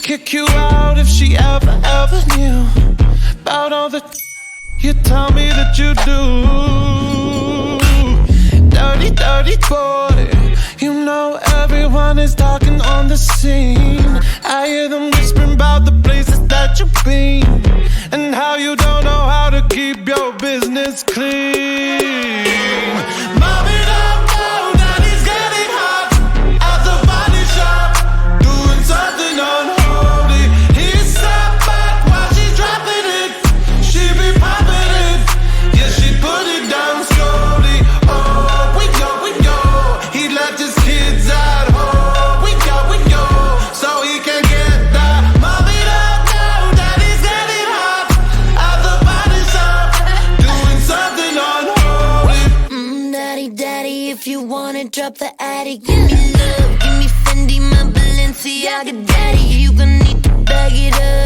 kick you out if she ever knew about all the you tell me that you do. Dirty, dirty boy. You know everyone is talking on the scene. I hear them whispering about the places that you've been and how you don't know how to keep your business clean. Mommy don't know that he's getting hot at the body shop, doing something unholy. He sat back while she's dropping it. She be popping it, yeah, she put it down slowly. Oh, we go. He left his kids at home. We go, so he can get that. Mommy don't know that he's getting hot at the body shop, doing something unholy. Daddy, if you wanna drop the attic, give me love, give me Fendi, my Balenciaga daddy. You gon' need to bag it up.